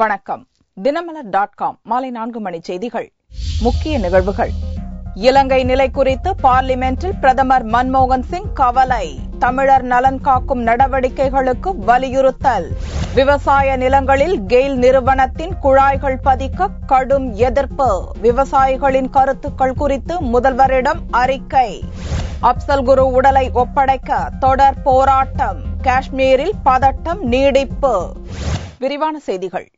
வணக்கம். தினமலர்.com மாலை 4 மணி செய்திகள். முக்கிய நிகழ்வுகள். இலங்கை நிலை குறித்து பார்லிமென்டில் பிரதமர் மன்மோகன் சிங் கவலை. தமிழர் நலன் காக்கும் நடவடிக்கைகளுக்கு வலியுறுத்தல். விவசாய நிலங்களில் கெயில் நிறுவனத்தின் குழாய்கள் பதிக்க கடும் எதிர்ப்பு. விவசாயிகளின் கருத்துக்கள் குறித்து முதல்வரிடம் அறிக்கை. அப்சல் குரு உடலை ஒப்படைக்க தொடர் போராட்டம். காஷ்மீரில் பதட்டம் நீடிப்பு. விரிவான செய்திகள்.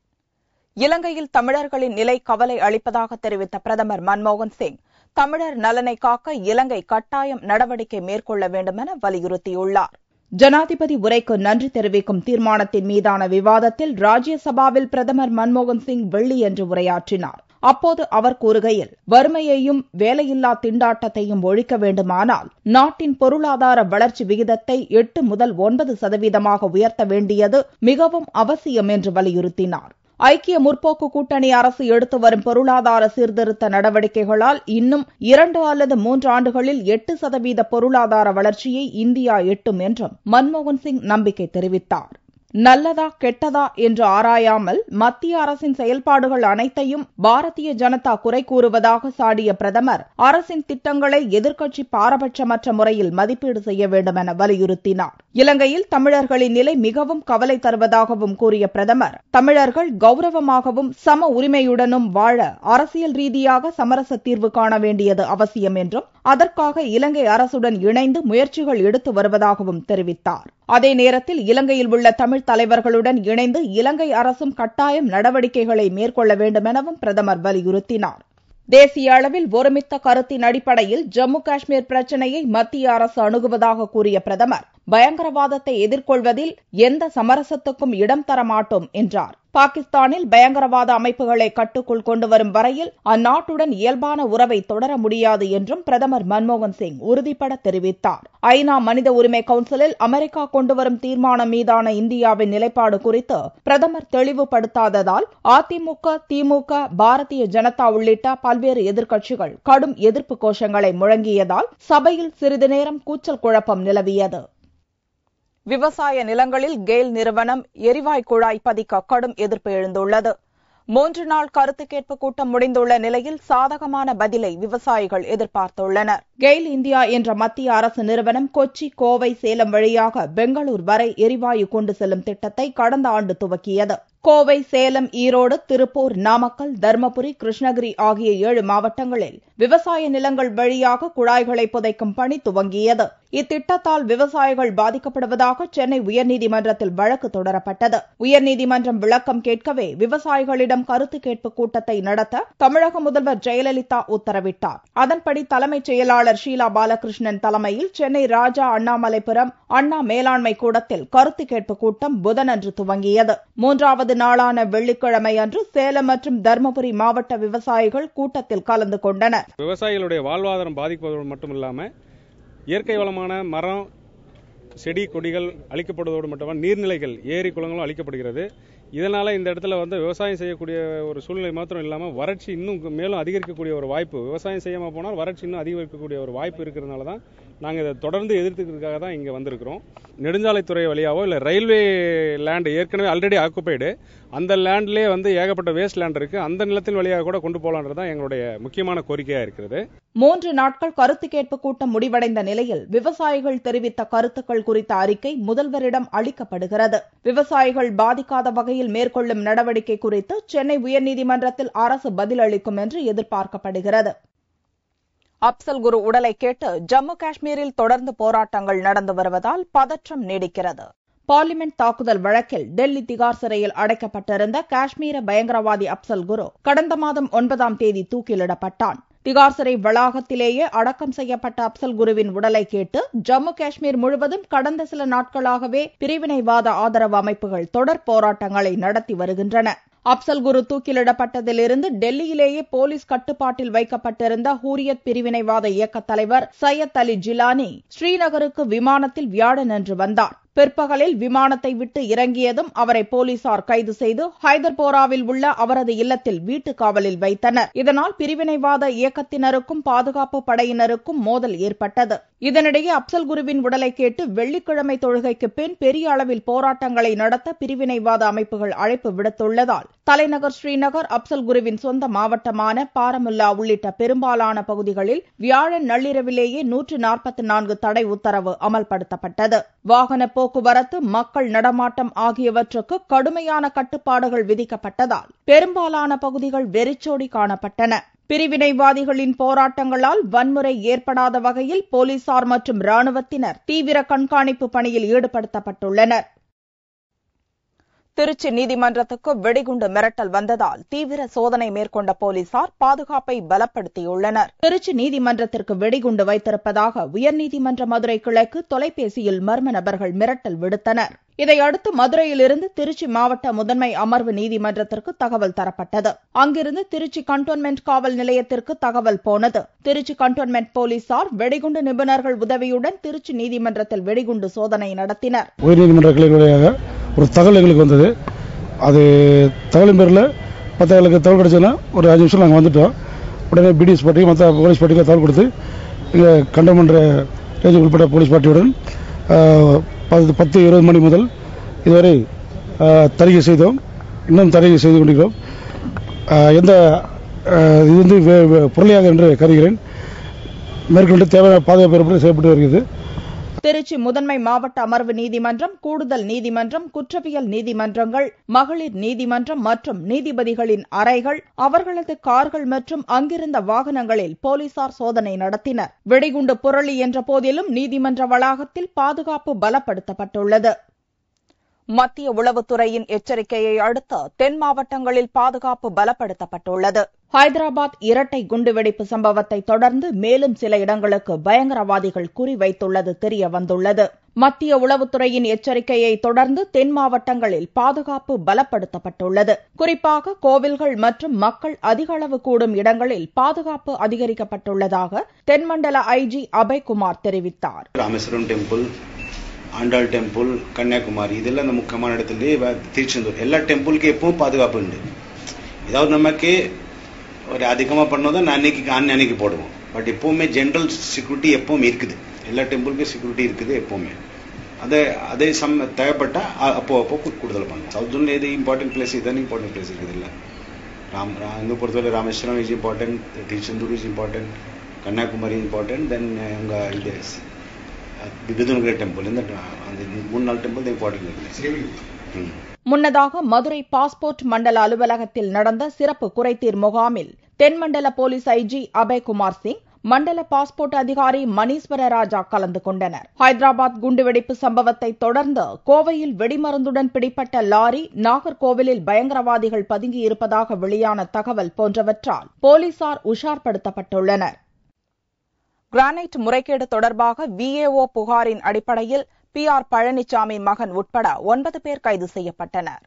இலங்கையில் தமிழர்களின் நிலை கவலை அளிப்பதாக தெரிவித்த பிரதமர் மன்மோகன் சிங், தமிழர் நலனை காக்க இலங்கை கட்டாயம் நடவடிக்கை மேற்கொள்ள வேண்டும் என வலியுறுத்தியுள்ளார். ஜனாதிபதி உரைக்கு நன்றி தெரிவிக்கும் தீர்மானத்தின் மீதான விவாதத்தில் ராஜ்யசபாவில் பிரதமர் மன்மோகன் சிங் வெள்ளியன்று உரையாற்றினார். அப்போது அவர் கூறுகையில், வறுமையையும் வேலையில்லா திண்டாட்டத்தையும் ஒழிக்க வேண்டுமானால் நாட்டின் பொருளாதார வளர்ச்சி விகிதத்தை 8 முதல் 9% உயர்த்த வேண்டியது மிகவும் அவசியம் என்று வலியுறுத்தினார். ஐக்கிய முற்போக்கு கூட்டணி அரசு எடுத்து வரும் பொருளாதார சீர்திருத்த நடவடிக்கைகளால் இன்னும் 2 அல்லது 3 ஆண்டுகளில் 8% பொருளாதார வளர்ச்சியை இந்தியா எட்டும் என்றும் மன்மோகன் சிங் நம்பிக்கை தெரிவித்தார். நல்லதா கெட்டதா என்று ஆராயாமல் மத்திய அரசின் செயல்பாடுகள் அனைத்தையும் பாரதிய ஜனதா குறை கூறுவதாக சாடிய பிரதமர், அரசின் திட்டங்களை எதிர்க்கட்சி பாரபட்சமற்ற முறையில் மதிப்பீடு செய்ய வேண்டும் என வலியுறுத்தினார். இலங்கையில் தமிழர்களின் நிலை மிகவும் கவலை தருவதாகவும் கூறிய பிரதமர், தமிழர்கள் கௌரவமாகவும் சம உரிமையுடனும் வாழ அரசியல் ரீதியாக சமரச தீர்வு காண வேண்டியது அவசியம் என்றும், அதற்காக இலங்கை அரசுடன் இணைந்து முயற்சிகள் எடுத்து வருவதாகவும் தெரிவித்தார். அதே நேரத்தில் இலங்கையில் உள்ள தமிழ் தலைவர்களுடன் இணைந்து இலங்கை அரசும் கட்டாயம் நடவடிக்கைகளை மேற்கொள்ள வேண்டும் எனவும் பிரதமர் வலியுறுத்தினார். தேசிய அளவில் ஒருமித்த கருத்தின் அடிப்படையில் ஜம்மு காஷ்மீர் பிரச்சினையை மத்திய அரசு அணுகுவதாக கூறிய பிரதமர், பயங்கரவாதத்தை எதிர்கொள்வதில் எந்த சமரசத்துக்கும் இடம் தர மாட்டோம் என்றார். பாகிஸ்தானில் பயங்கரவாத அமைப்புகளை கட்டுக்குள் கொண்டுவரும் வரையில் அந்நாட்டுடன் இயல்பான உறவை தொடர முடியாது என்றும் பிரதமர் மன்மோகன் சிங் உறுதிபட தெரிவித்தார். ஐநா மனித உரிமை கவுன்சிலில் அமெரிக்கா கொண்டுவரும் தீர்மானம் மீதான இந்தியாவின் நிலைப்பாடு குறித்து பிரதமர் தெளிவுபடுத்தாததால் அதிமுக, திமுக, பாரதிய ஜனதா உள்ளிட்ட பல்வேறு எதிர்க்கட்சிகள் கடும் எதிர்ப்பு கோஷங்களை முழங்கியதால் சபையில் சிறிது நேரம் கூச்சல் குழப்பம் நிலவியது. விவசாய நிலங்களில் கெயில் நிறுவனம் எரிவாயு குழாய் பதிக்க கடும் எதிர்ப்பு எழுந்துள்ளது. 3 நாள் கருத்து கேட்பு கூட்டம் முடிந்துள்ள நிலையில் சாதகமான பதிலை விவசாயிகள் எதிர்பார்த்துள்ளனர். கெயில் இந்தியா என்ற மத்திய அரசு நிறுவனம் கொச்சி, கோவை, சேலம் வழியாக பெங்களூர் வரை எரிவாயு கொண்டு செல்லும் திட்டத்தை கடந்த ஆண்டு துவக்கியது. கோவை, சேலம், ஈரோடு, திருப்பூர், நாமக்கல், தர்மபுரி, கிருஷ்ணகிரி ஆகிய 7 மாவட்டங்களில் விவசாய நிலங்கள் வழியாக குழாய்களை புதைக்கும் பணி துவங்கியது. இத்திட்டத்தால் விவசாயிகள் பாதிக்கப்படுவதாக சென்னை உயர்நீதிமன்றத்தில் வழக்கு தொடரப்பட்டது. உயர்நீதிமன்றம் விளக்கம் கேட்கவே விவசாயிகளிடம் கருத்து கேட்பு கூட்டத்தை நடத்த தமிழக முதல்வர் ஜெயலலிதா உத்தரவிட்டார். அதன்படி தலைமைச் செயலாளர் ஷீலா பாலகிருஷ்ணன் தலைமையில் சென்னை ராஜா அண்ணாமலைபுரம் அண்ணா மேலாண்மை கூடத்தில் கருத்து கேட்பு கூட்டம் புதனன்று துவங்கியது. 3வது நாளான வெள்ளிக்கிழமை அன்று சேலம் மற்றும் தர்மபுரி மாவட்ட விவசாயிகள் கூட்டத்தில் கலந்து கொண்டனர். விவசாயிகளுடைய வாழ்வாதாரம் பாதிப்பதோடு மட்டுமில்லாமல் இயற்கை வளமான மரம், செடி, கொடிகள் அழிக்கப்படுவதோடு மட்டுமல்ல நீர்நிலைகள், ஏரி, குளங்களும் அழிக்கப்படுகிறது. இதனால இந்த இடத்துல விவசாயம் செய்யக்கூடிய ஒரு சூழ்நிலை மாத்திரம் இல்லாமல் வறட்சி இன்னும் மேலும் அதிகரிக்கக்கூடிய ஒரு வாய்ப்பு, விவசாயம் செய்யாமல் போனால் வறட்சி இன்னும் அதிகரிக்கக்கூடிய ஒரு வாய்ப்பு இருக்கிறதுனால தான் நாங்கள் இதை தொடர்ந்து எதிர்த்துக்கிறதுக்காக தான் இங்கே வந்திருக்கிறோம். நெடுஞ்சாலைத்துறை வழியாவோ இல்லை ரயில்வே லேண்ட் ஏற்கனவே ஆல்ரெடி ஆக்குபைடு, அந்த லேண்ட்லேயே ஏகப்பட்ட வேஸ்ட் லேண்ட் இருக்கு, அந்த நிலத்தின் வழியாக கூட கொண்டு போகலான்றது தான் எங்களுடைய முக்கியமான கோரிக்கையாக இருக்கிறது. 3 நாட்கள் கருத்து கேட்பு கூட்டம் முடிவடைந்த நிலையில் விவசாயிகள் தெரிவித்த கருத்துக்கள் குறித்த அறிக்கை முதல்வரிடம் அளிக்கப்படுகிறது. விவசாயிகள் பாதிக்காத வகையில் மேற்கொள்ளும் நடவடிக்கை குறித்து சென்னை உயர்நீதிமன்றத்தில் அரசு பதிலளிக்கும் என்று எதிர்பார்க்கப்படுகிறது. அப்சல் குரு உடலை கேட்டு ஜம்மு காஷ்மீரில் தொடர்ந்து போராட்டங்கள் நடந்து வருவதால் பதற்றம் நீடிக்கிறது. பார்லிமென்ட் தாக்குதல் வழக்கில் டெல்லி திகார் சிறையில் அடைக்கப்பட்டிருந்த காஷ்மீர பயங்கரவாதி அப்சல் குரு கடந்த மாதம் 9ஆம் தேதி தூக்கிலிடப்பட்டான். திகார் சிறை வளாகத்திலேயே அடக்கம் செய்யப்பட்ட அப்சல் குருவின் உடலை கேட்டு ஜம்மு காஷ்மீர் முழுவதும் கடந்த சில நாட்களாகவே பிரிவினைவாத ஆதரவு அமைப்புகள் தொடர் போராட்டங்களை நடத்தி வருகின்றன. அப்சல் குரு தூக்கிலிடப்பட்டதிலிருந்து டெல்லியிலேயே போலீஸ் கட்டுப்பாட்டில் வைக்கப்பட்டிருந்த ஹூரியத் பிரிவினைவாத இயக்க தலைவர் சையத் அலி ஜிலானி ஸ்ரீநகருக்கு விமானத்தில் வியாழனன்று வந்தார். பிற்பகலில் விமானத்தை விட்டு இறங்கியதும் அவரை போலீசார் கைது செய்து ஹைதர்போராவில் உள்ள அவரது இல்லத்தில் வீட்டு காவலில் வைத்தனர். இதனால் பிரிவினைவாத இயக்கத்தினருக்கும் பாதுகாப்பு படையினருக்கும் மோதல் ஏற்பட்டது. இதனிடையே அப்சல் குருவின் உடலை கேட்டு வெள்ளிக்கிழமை தொழுகைக்கு பின் பெரிய அளவில் போராட்டங்களை நடத்த பிரிவினைவாத அமைப்புகள் அழைப்பு விடுத்துள்ளதால் தலைநகர் ஸ்ரீநகர், அப்சல் குருவின் சொந்த மாவட்டமான பாரமுல்லா உள்ளிட்ட பெரும்பாலான பகுதிகளில் வியாழன் நள்ளிரவிலேயே 144 தடை உத்தரவு அமல்படுத்தப்பட்டது. வாகன போக்குவரத்து, மக்கள் நடமாட்டம் ஆகியவற்றுக்கு கடுமையான கட்டுப்பாடுகள் விதிக்கப்பட்டதால் பெரும்பாலான பகுதிகள் வெறிச்சோடி காணப்பட்டன. பிரிவினைவாதிகளின் போராட்டங்களால் வன்முறை ஏற்படாத வகையில் போலீசார் மற்றும் ராணுவத்தினர் தீவிர கண்காணிப்பு பணியில் ஈடுபடுத்தப்பட்டுள்ளனர். திருச்சி நீதிமன்றத்துக்கு வெடிகுண்டு மிரட்டல் வந்ததால் தீவிர சோதனை மேற்கொண்ட போலீசார் பாதுகாப்பை பலப்படுத்தியுள்ளனர். திருச்சி நீதிமன்றத்திற்கு வெடிகுண்டு வைத்திருப்பதாக உயர்நீதிமன்ற மதுரை கிளைக்கு தொலைபேசியில் மர்ம நபர்கள் மிரட்டல் விடுத்தனர். இதையடுத்து மதுரையிலிருந்து திருச்சி மாவட்ட முதன்மை அமர்வு நீதிமன்றத்திற்கு தகவல் தரப்பட்டது. அங்கிருந்து திருச்சி கண்டோன்மென்ட் காவல் நிலையத்திற்கு தகவல் போனது. திருச்சி கண்டோன்மென்ட் போலீசார் வெடிகுண்டு நிபுணர்கள் உதவியுடன் திருச்சி நீதிமன்றத்தில் வெடிகுண்டு சோதனை நடத்தினர். உயர்நீதிமன்ற கிளையாக ஒரு தகவல் எங்களுக்கு வந்தது. அது தகவலின் பேரில் மற்ற எங்களுக்கு தகவல் கிடைச்சதுன்னா ஒரு 5 நிமிஷம் நாங்கள் வந்துட்டோம். உடனே பிடிஎஸ் பார்ட்டி மற்ற போலீஸ் பார்ட்டிக்கு தகவல் கொடுத்து எங்கள் கண்டமன்ற ரேஞ்சுக்கு உட்பட்ட போலீஸ் பார்ட்டியுடன் 10-20 மணி முதல் இதுவரை தணிக்கை செய்தோம். இன்னும் தணிக்கை செய்து கொண்டிருக்கிறோம். எந்த இது வந்து பொருளையாக என்று கருதுகிறேன். மேற்கொண்டு தேவையான பாதுகாப்பு ஏற்பாடு செய்யப்பட்டு வருகிறது. திருச்சி முதன்மை மாவட்ட அமர்வு நீதிமன்றம், கூடுதல் நீதிமன்றம், குற்றவியல் நீதிமன்றங்கள், மகளிர் நீதிமன்றம் மற்றும் நீதிபதிகளின் அறைகள், அவர்களது கார்கள் மற்றும் அங்கிருந்த வாகனங்களில் போலீசார் சோதனை நடத்தினர். வெடிகுண்டு புரளி என்ற போதிலும் நீதிமன்ற வளாகத்தில் பாதுகாப்பு பலப்படுத்தப்பட்டுள்ளது. மத்திய உளவுத்துறையின் எச்சரிக்கையை அடுத்து தென் மாவட்டங்களில் பாதுகாப்பு பலப்படுத்தப்பட்டுள்ளது. ஹைதராபாத் இரட்டை குண்டுவெடிப்பு சம்பவத்தை தொடர்ந்து மேலும் சில இடங்களுக்கு பயங்கரவாதிகள் குறிவைத்துள்ளது தெரிய வந்துள்ளது. மத்திய உளவுத்துறையின் எச்சரிக்கையை தொடர்ந்து தென் மாவட்டங்களில் பாதுகாப்பு பலப்படுத்தப்பட்டுள்ளது. குறிப்பாக கோவில்கள் மற்றும் மக்கள் அதிக அளவு கூடும் இடங்களில் பாதுகாப்பு அதிகரிக்கப்பட்டுள்ளதாக தென்மண்டல ஐஜி அபய்குமார் தெரிவித்தார். ராமேஸ்வரம் டெம்பிள், ஆண்டாள் டெம்பிள், கன்னியாகுமரி, இதெல்லாம் அந்த முக்கியமான இடத்துல திருச்செந்தூர் எல்லா டெம்பிளுக்கு எப்பவும் பாதுகாப்பு உண்டு. ஏதாவது நமக்கு ஒரு அதிகமாக பண்ணோதான் அன்னைக்கு போடுவோம். பட் எப்பவுமே ஜென்ரல் செக்யூரிட்டி எப்பவும் இருக்குது. எல்லா டெம்பிளுக்கும் செக்யூரிட்டி இருக்குது எப்பவுமே. அதே தேவைப்பட்டா அப்போ கூடுதல் பண்ணுவோம். சவுத் ஜோன்ல எது இம்பார்ட்டன்ட் பிளேஸ், இதான் இம்பார்ட்டன்ட் பிளேஸ் இருக்குது. இல்லை இங்கே பொறுத்தவரை Rameswaram is important, Tiruchendur is important, Kanyakumari important, then உங்க இது விதுநகர் டெம்பிள், இந்த 3-4 டெம்பிள் இம்பார்ட்டன்ட். முன்னதாக மதுரை பாஸ்போர்ட் மண்டல அலுவலகத்தில் நடந்த சிறப்பு குறைதீர் முகாமில் தென்மண்டல போலீஸ் ஐஜி அபய்குமார் சிங், மண்டல பாஸ்போர்ட் அதிகாரி மணீஸ்வர ராஜா கலந்து கொண்டனர். ஹைதராபாத் குண்டுவெடிப்பு சம்பவத்தை தொடர்ந்து கோவையில் வெடிமருந்துடன் பிடிப்பட்ட லாரி, நாகர்கோவிலில் பயங்கரவாதிகள் பதுங்கியிருப்பதாக வெளியான தகவல் போன்றவற்றால் போலீசார் உஷார்படுத்தப்பட்டுள்ளனர். கிரானைட் முறைகேடு தொடர்பாக விஏஓ புகாரின் அடிப்படையில் PR பழனிசாமி மகன் உட்பட 9 பேர் கைது செய்யப்பட்டனர்.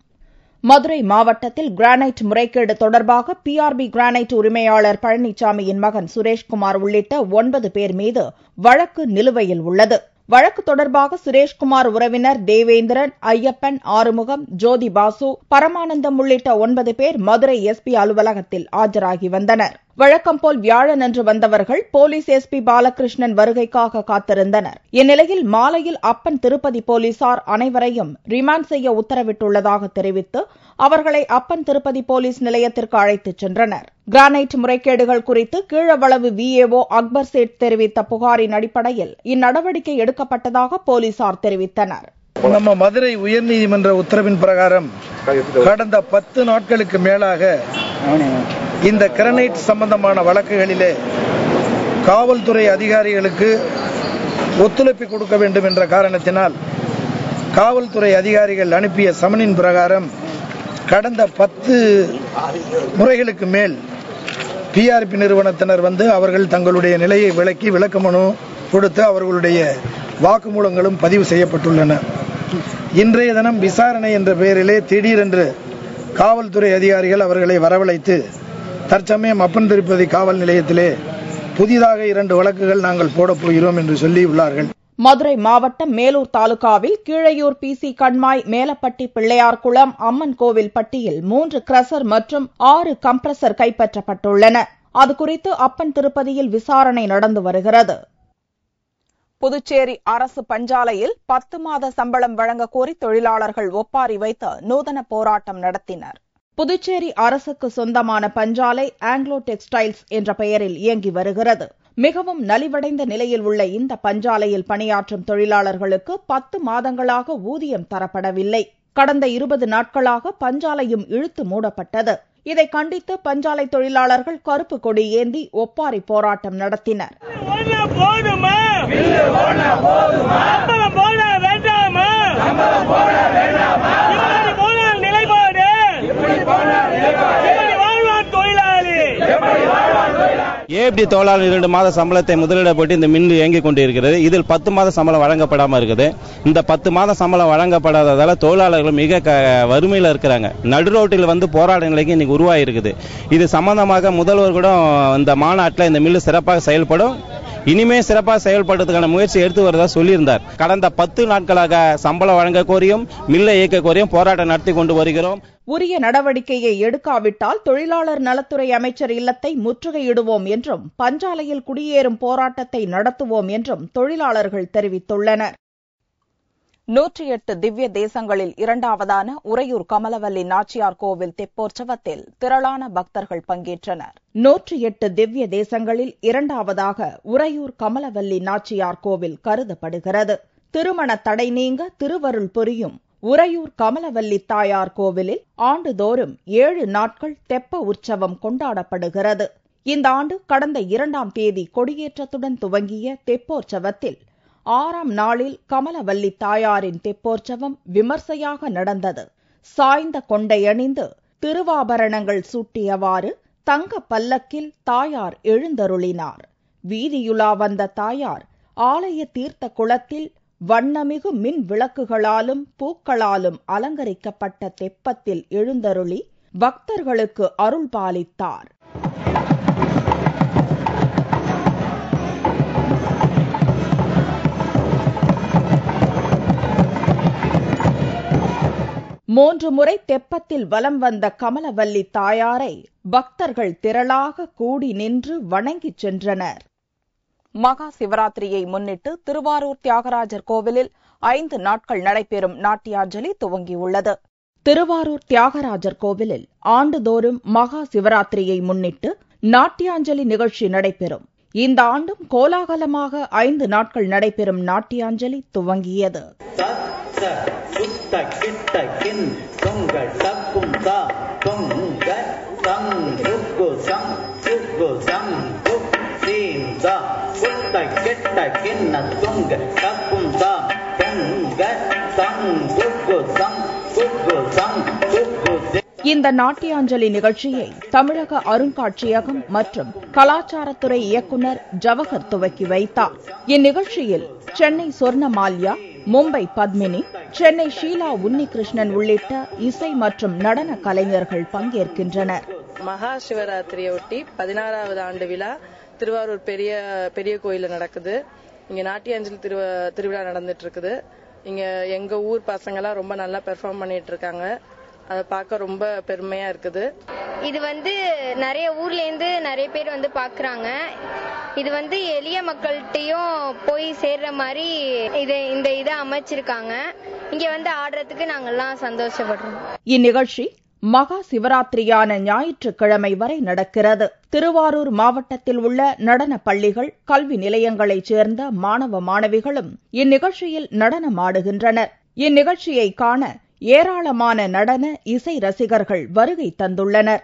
மதுரை மாவட்டத்தில் கிரானைட் முறைகேடு தொடர்பாக PRB கிரானைட் உரிமையாளர் பழனிசாமியின் மகன் சுரேஷ்குமார் உள்ளிட்ட 9 பேர் மீது வழக்கு நிலுவையில் உள்ளது. வழக்கு தொடர்பாக சுரேஷ்குமார் உறவினர் தேவேந்திரன், ஐயப்பன், ஆறுமுகம், ஜோதி பாசு, பரமானந்தம் உள்ளிட்ட 9 பேர் மதுரை SP அலுவலகத்தில் ஆஜராகி வந்தனர். வழக்கம் போல் வியாழனன்று வந்தவர்கள் போலீஸ் SP பாலகிருஷ்ணன் வருகைக்காக காத்திருந்தனர். இந்நிலையில் மாலையில் அப்பன் திருப்பதி போலீசார் அனைவரையும் ரிமாண்ட் செய்ய உத்தரவிட்டுள்ளதாக தெரிவித்து அவர்களை அப்பன் திருப்பதி போலீஸ் நிலையத்திற்கு அழைத்துச் சென்றனர். கிரானைட் முறைகேடுகள் குறித்து கீழவளவு VAO அக்பர் சேட் தெரிவித்த புகாரின் அடிப்படையில் இந்நடவடிக்கை எடுக்கப்பட்டதாக போலீசார் தெரிவித்தனர். நம்ம மதுரை உயர்நீதிமன்ற உத்தரவின் பிரகாரம் கடந்த 10 நாட்களுக்கு மேலாக இந்த கிரானைட் சம்பந்தமான வழக்குகளிலே காவல்துறை அதிகாரிகளுக்கு ஒத்துழைப்பு கொடுக்க வேண்டும் என்ற காரணத்தினால் காவல்துறை அதிகாரிகள் அனுப்பிய சமனின் பிரகாரம் கடந்த 10 முறைகளுக்கு மேல் PRP நிறுவனத்தினர் வந்து அவர்கள் தங்களுடைய நிலையை விளக்கி விளக்கமனு கொடுத்து அவர்களுடைய வாக்குமூலங்களும் பதிவு செய்யப்பட்டுள்ளன. இன்றைய தினம் விசாரணை என்ற பெயரிலே திடீரென்று காவல்துறை அதிகாரிகள் அவர்களை வரவழைத்து தற்சமயம் அப்பன் திருப்பதி காவல் நிலையத்திலே புதிதாக 2 வழக்குகள் நாங்கள் போடப் போகிறோம் என்று சொல்லி உள்ளார்கள். மதுரை மாவட்டம் மேலூர் தாலுகாவில் கீழையூர் பிசி கண்மாய் மேலப்பட்டி பிள்ளையார்குளம் அம்மன் கோவில் பட்டியில் 3 கிரசர் மற்றும் 6 கம்ப்ரசர் கைப்பற்றப்பட்டுள்ளன. அதுகுறித்து அப்பன் திருப்பதியில் விசாரணை நடந்து வருகிறது. புதுச்சேரி அரசு பஞ்சாலையில் 10 மாத சம்பளம் வழங்க கோரி தொழிலாளர்கள் ஒப்பாரி வைத்து நூதன போராட்டம் நடத்தினர். புதுச்சேரி அரசுக்கு சொந்தமான பஞ்சாலை ஆங்கிலோ டெக்ஸ்டைல்ஸ் என்ற பெயரில் இயங்கி வருகிறது. மிகவும் நலிவடைந்த நிலையில் உள்ள இந்த பஞ்சாலையில் பணியாற்றும் தொழிலாளர்களுக்கு 10 மாதங்களாக ஊதியம் தரப்படவில்லை. கடந்த 20 நாட்களாக பஞ்சாலையும் இழுத்து மூடப்பட்டது. இதை கண்டித்து பஞ்சாலை தொழிலாளர்கள் கருப்பு கொடி ஏந்தி ஒப்பாரி போராட்டம் நடத்தினர். ஏஎப்டி தொழிலாளர் 2 மாத சம்பளத்தை முதலிட போட்டு இந்த மின் இயங்கிக் கொண்டிருக்கிறது. இதில் 10 மாத சம்பளம் வழங்கப்படாமல் இருக்குது. இந்த 10 மாத சம்பளம் வழங்கப்படாததால தொழிலாளர்கள் மிக வறுமையில் இருக்கிறாங்க. நடுரோட்டில் வந்து போராட நிலைக்கு இன்னைக்கு உருவாகிருக்குது. இது சம்பந்தமாக முதல்வர் கூட இந்த மாநாட்டில் இந்த மில்லு சிறப்பாக செயல்படும், இனிமே சிறப்பாக செயல்படுறதுக்கான முயற்சி எடுத்து வருவதாக சொல்லியிருந்தார். கடந்த 10 நாட்களாக சம்பளம் வழங்க கோரியும் மில்லை இயக்க கோரியும் போராட்டம் நடத்தி கொண்டு வருகிறோம். உரிய நடவடிக்கையை எடுக்காவிட்டால் தொழிலாளர் நலத்துறை அமைச்சர் இல்லத்தை முற்றுகையிடுவோம் என்றும் பஞ்சாலையில் குடியேறும் போராட்டத்தை நடத்துவோம் என்றும் தொழிலாளர்கள் தெரிவித்துள்ளனர். 108 திவ்ய தேசங்களில் 2வதான உறையூர் கமலவல்லி நாச்சியார் கோவில் தெப்போற்சவத்தில் திரளான பக்தர்கள் பங்கேற்றனர். 108 திவ்ய தேசங்களில் 2வதாக உறையூர் கமலவல்லி நாச்சியார் கோவில் கருதப்படுகிறது. திருமண தடை நீங்க திருவருள் புரியும் உறையூர் கமலவல்லி தாயார் கோவிலில் ஆண்டுதோறும் 7 நாட்கள் தெப்ப உற்சவம் கொண்டாடப்படுகிறது. இந்த ஆண்டு கடந்த 2ஆம் தேதி கொடியேற்றத்துடன் துவங்கிய தெப்போற்சவத்தில் 6ஆம் நாளில் கமலவல்லி தாயாரின் தெப்போற்சவம் விமர்சையாக நடந்தது. சாய்ந்த கொண்டை அணிந்து திருவாபரணங்கள் சூட்டியவாறு தங்க பல்லக்கில் தாயார் எழுந்தருளினார். வீதியுலா வந்த தாயார் ஆலய தீர்த்த குளத்தில் வண்ணமிகு மின் விளக்குகளாலும் பூக்களாலும் அலங்கரிக்கப்பட்ட தெப்பத்தில் எழுந்தருளி பக்தர்களுக்கு அருள் பாலித்தார். மூன்று முறை தெப்பத்தில் வலம் வந்த கமலவல்லி தாயாரை பக்தர்கள் திரளாக கூடி நின்று வணங்கிச் சென்றனர். மகா சிவராத்திரியை முன்னிட்டு திருவாரூர் தியாகராஜர் கோவிலில் 5 நாட்கள் நடைபெறும் நாட்டியாஞ்சலி துவங்கியுள்ளது. திருவாரூர் தியாகராஜர் கோவிலில் ஆண்டுதோறும் மகா சிவராத்திரியை முன்னிட்டு நாட்டியாஞ்சலி நிகழ்ச்சி நடைபெறும். இந்த ஆண்டும் கோலாகலமாக 5 நாட்கள் நடைபெறும் நாட்டியாஞ்சலி துவங்கியது. இந்த நாட்டியாஞ்சலி நிகழ்ச்சியை தமிழக அருங்காட்சியகம் மற்றும் கலாச்சாரத்துறை இயக்குநர் ஜவஹர் துவக்கி வைத்தார். இந்நிகழ்ச்சியில் சென்னை சொர்ணமால்யா, மும்பை பத்மினி, சென்னை ஷீலா உன்னிகிருஷ்ணன் உள்ளிட்ட இசை மற்றும் நடன கலைஞர்கள் பங்கேற்கின்றனர். மகா சிவராத்திரியொட்டி 16வது ஆண்டு விழா திருவாரூர் பெரிய கோயில நடக்குது. இங்க நாட்டியாஞ்சலி திருவிழா நடந்துட்டு இருக்குது. இங்க எங்க ஊர் பசங்க எல்லாம் ரொம்ப நல்லா பெர்ஃபார்ம் பண்ணிட்டு இருக்காங்க. அதை பார்க்க ரொம்ப பெருமையா இருக்குது. இது நிறைய ஊர்ல இருந்து நிறைய பேர் பாக்குறாங்க. இது எளிய மக்கள்கிட்டயும் போய் சேர்ற மாதிரி இந்த இதை அமைச்சிருக்காங்க. இங்க ஆடுறதுக்கு நாங்கெல்லாம் சந்தோஷப்படுறோம். இந்நிகழ்ச்சி மகா சிவராத்திரியான ஞாயிற்றுக்கிழமை வரை நடக்கிறது. திருவாரூர் மாவட்டத்தில் உள்ள நடன பள்ளிகள், கல்வி நிலையங்களைச் சேர்ந்த மாணவ மாணவிகளும் இந்நிகழ்ச்சியில் நடனமாடுகின்றனர். இந்நிகழ்ச்சியை காண ஏராளமான நடன இசை ரசிகர்கள் வருகை தந்துள்ளனர்.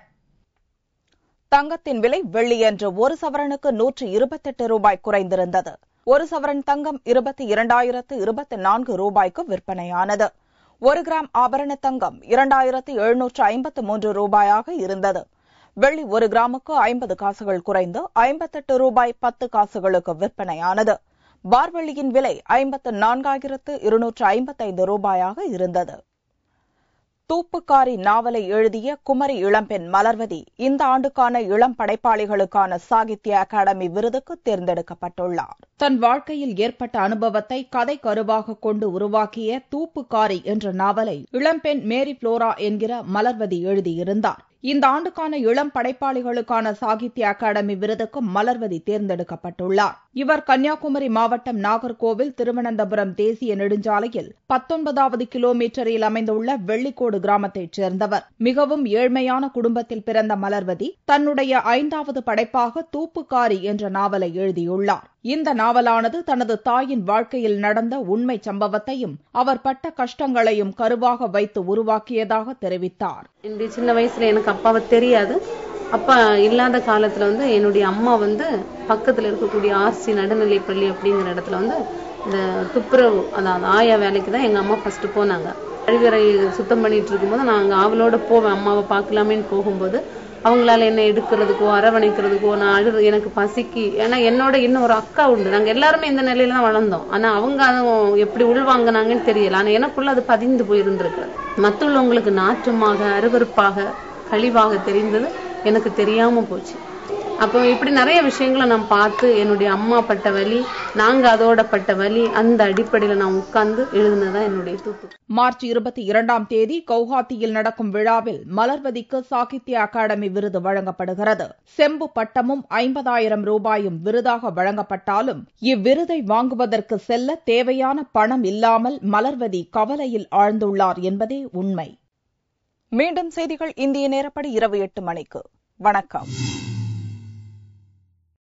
தங்கத்தின் விலை வெள்ளியன்று 1 சவரனுக்கு 128 ரூபாய் குறைந்திருந்தது. 1 சவரன் தங்கம் 22,024 ரூபாய்க்கு விற்பனையானது. 1 கிராம் ஆபரண தங்கம் 2,753 ரூபாயாக இருந்தது. வெள்ளி 1 கிராமுக்கு 50 காசுகள் குறைந்து 58 ரூபாய் 10 காசுகளுக்கு விற்பனையானது. பார்வெள்ளியின் விலை 54,255 ரூபாயாக இருந்தது. தூப்புக்காரி நாவலை எழுதிய குமரி இளம்பெண் மலர்வதி இந்த ஆண்டுக்கான இளம் படைப்பாளிகளுக்கான சாகித்ய அகாடமி விருதுக்கு தேர்ந்தெடுக்கப்பட்டுள்ளார். தன் வாழ்க்கையில் ஏற்பட்ட அனுபவத்தை கதை கருவாக கொண்டு உருவாக்கிய தூப்புக்காரி என்ற நாவலை இளம்பெண் மேரி புளோரா என்கிற மலர்வதி எழுதியிருந்தார். இந்த ஆண்டுக்கான இளம் படைப்பாளிகளுக்கான சாகித்ய அகாடமி விருதுக்கு மலர்வதி தேர்ந்தெடுக்கப்பட்டுள்ளார். இவர் கன்னியாகுமரி மாவட்டம் நாகர்கோவில் திருவனந்தபுரம் தேசிய நெடுஞ்சாலையில் 19வது கிலோமீட்டரில் அமைந்துள்ள வெள்ளிக்கோடு கிராமத்தைச் சேர்ந்தவர். மிகவும் ஏழ்மையான குடும்பத்தில் பிறந்த மலர்வதி தன்னுடைய 5வது படைப்பாக தூப்புக்காரி என்ற நாவலை எழுதியுள்ளார். இந்த நாவலானது தனது தாயின் வாழ்க்கையில் நடந்த உண்மை சம்பவத்தையும் அவர் பட்ட கஷ்டங்களையும் கருவாக வைத்து உருவாக்கியதாக தெரிவித்தார். என்னுடைய சின்ன வயசுல எனக்கு அப்பாவை தெரியாது. அப்பா இல்லாத காலத்துல என்னுடைய அம்மா பக்கத்துல இருக்கக்கூடிய ஆர்சி நடுநிலைப்பள்ளி அப்படிங்கிற இடத்துல இந்த துப்புரவு அதாவது ஆயா வேலைக்கு தான் எங்க அம்மா ஃபர்ஸ்ட் போனாங்க. கழிவறை சுத்தம் பண்ணிட்டு இருக்கும்போது நான் அங்க ஆவலோட போவேன். அம்மாவை பார்க்கலாமேன்னு போகும்போது அவங்களால என்ன எடுக்கிறதுக்கோ அரவணைக்கிறதுக்கோ நான் எனக்கு பசிக்கு, ஏன்னா என்னோட இன்னும் ஒரு அக்கா உண்டு. நாங்க எல்லாருமே இந்த நிலையில தான் வளர்ந்தோம். ஆனா அவங்க அதுவும் எப்படி உள்வாங்கினாங்கன்னு தெரியல. ஆனா எனக்குள்ள அது பதிந்து போயிருந்திருக்கு. மற்றவங்களுக்கு நாற்றமாக அருவருப்பாக கழிவாக தெரிந்தது எனக்கு தெரியாம போச்சு. அப்போ இப்படி நிறைய விஷயங்களை நான் பார்த்து என்னுடைய அம்மா பட்ட வலி, நாங்க அதோட பட்ட வலி, அந்த அடிப்படையில நான் உட்கார்ந்து எழுதுனதான் என்னுடைய தூப்பு. மார்ச் 22ஆம் தேதி கவுஹாத்தியில் நடக்கும் விழாவில் மலர்வதிக்கு சாகித்ய அகாடமி விருது வழங்கப்படுகிறது. செம்பு பட்டமும் 50,000 ரூபாயும் விருதாக வழங்கப்பட்டாலும் இவ்விருதை வாங்குவதற்கு செல்ல தேவையான பணம் இல்லாமல் மலர்வதி கவலையில் ஆழ்ந்துள்ளார் என்பதே உண்மை. மீண்டும் செய்திகள் இந்திய நேரப்படி இரவு 8 மணிக்கு. வணக்கம்.